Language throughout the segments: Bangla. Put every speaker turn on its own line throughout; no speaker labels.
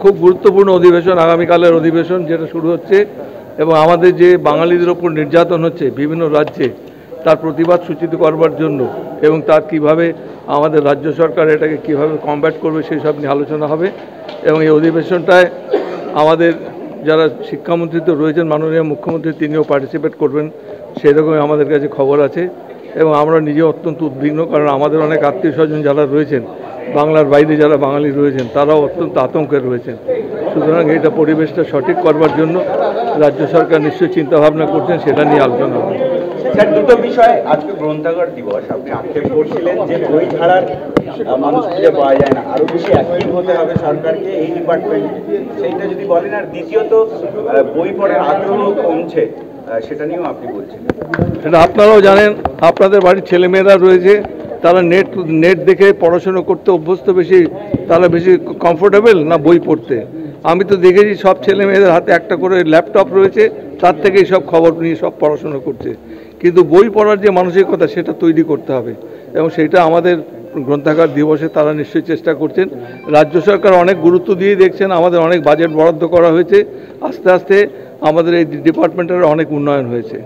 খুব গুরুত্বপূর্ণ অধিবেশন, আগামীকালের অধিবেশন যেটা শুরু হচ্ছে, এবং আমাদের যে বাঙালিদের ওপর নির্যাতন হচ্ছে বিভিন্ন রাজ্যে তার প্রতিবাদ সূচিত করবার জন্য এবং তার কিভাবে আমাদের রাজ্য সরকার এটাকে কিভাবে কমব্যাট করবে সেই সব নিয়ে আলোচনা হবে। এবং এই অধিবেশনটায় আমাদের যারা শিক্ষামন্ত্রী তো রয়েছেন, মাননীয় মুখ্যমন্ত্রী তিনিও পার্টিসিপেট করবেন সেরকমই আমাদের কাছে খবর আছে। এবং আমরা নিজে অত্যন্ত উদ্বিগ্ন, কারণ আমাদের অনেক আত্মীয় স্বজন যারা রয়েছেন বাংলার বাইরে, যারা বাঙালি রয়েছেন, তারাও অত্যন্ত আতঙ্কে রয়েছেন। সুতরাং এইটা পরিবেশটা সঠিক করবার জন্য রাজ্য সরকার নিশ্চয়ই চিন্তাভাবনা করছেন, সেটা নিয়ে আলোচনা হবে।
স্যার, দুটো বিষয়, আজকে গ্রন্থাগার দিবস, আপনি আক্ষেপ করছিলেন যে বই ছাড়ার মানুষ খুঁজে পাওয়া যায় না, আরো বেশি অ্যাক্টিভ হতে হবে সরকারকে এই ডিপার্টমেন্টে, সেইটা যদি বলেন। আর দ্বিতীয়ত বই পড়ার আগ্রহ কমছে, সেটা নিয়েও আপনি বলছিলেন।
এটা আপনারাও জানেন, আপনাদের বাড়ির ছেলেমেয়েরা রয়েছে, তারা নেট দেখে পড়াশুনো করতে অভ্যস্ত, তারা বেশি কমফোর্টেবল না বই পড়তে। আমি তো দেখেছি সব ছেলে মেয়েদের হাতে একটা করে ল্যাপটপ রয়েছে, তার থেকেই সব খবর নিয়ে সব পড়াশুনো করছে। কিন্তু বই পড়ার যে মানসিকতা সেটা তৈরি করতে হবে, এবং সেইটা আমাদের গ্রন্থাগার দিবসে তারা নিশ্চয়ই চেষ্টা করছেন। রাজ্য সরকার অনেক গুরুত্ব দিয়ে দেখছেন, আমাদের অনেক বাজেট বরাদ্দ করা হয়েছে, আস্তে আস্তে আমাদের এই ডিপার্টমেন্টের অনেক উন্নয়ন হয়েছে।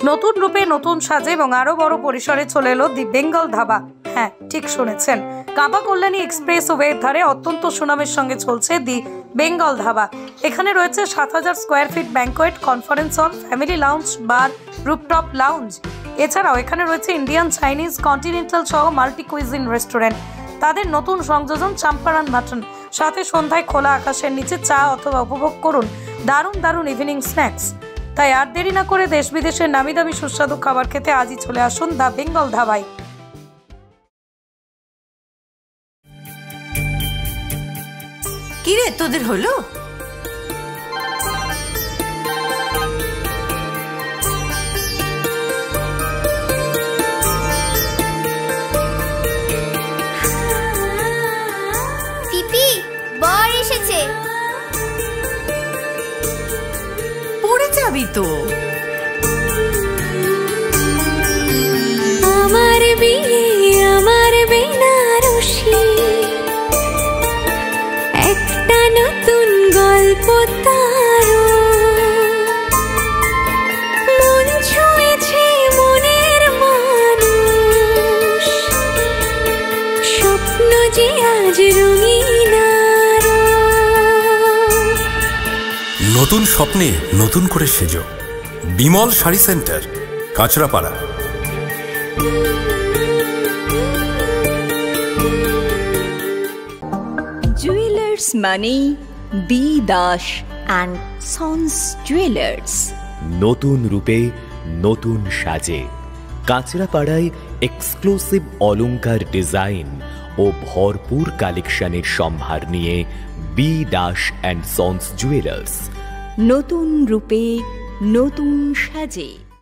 নতুন রূপে, নতুন সাজে এবং আরো বড় পরিসরে চলে এলো দি বেঙ্গল ধাবা। হ্যাঁ, ঠিক শুনেছেন, কাঁপা কল্যাণী এক্সপ্রেস ওয়ের ধারে অত্যন্ত সুনামের সঙ্গে চলছে দি বেঙ্গল ধাবা। এখানে রয়েছে 7000 square feet banquet, conference hall, family lounge, bar, rooftop lounge. এছাড়াও এখানে রয়েছে ইন্ডিয়ান, চাইনিজ, কন্টিনেন্টাল সহ মাল্টি কুইজিন রেস্টুরেন্ট। তাদের নতুন সংযোজন চাম্পারান মাটন, সাথে সন্ধ্যায় খোলা আকাশের নিচে চা অথবা উপভোগ করুন দারুণ দারুণ ইভিনিং স্ন্যাক্স। তাই আর দেরি না করে দেশ বিদেশের নামি দামি সুস্বাদু খাবার খেতে আজই চলে আসুন দ্য বেঙ্গল ধাবায়।
কি রে, তোদের হলো?
পিপি, বর এসেছে।
পড়ে যাবি তো।
আমার বিয়ে, আমার বেনারসি, একটা নতুন গল্প তার, মন ছুঁয়েছে মনের মানুষ, স্বপ্ন যে আজ রঙিন।
নতুন স্বপ্নে নতুন করে সেজো, বিমল শাড়ি সেন্টার, কাঁচরাপাড়া।
জুয়েলার্স মানে B Das and Sons Jewellers.
নতুন রূপে, নতুন সাজে, কাঁচরাপাড়ায় এক্সক্লুসিভ অলংকার ডিজাইন ও ভরপুর কালেকশনের সম্ভার নিয়ে B Das and Sons Jewellers.
নতুন রূপে, নতুন সাজে।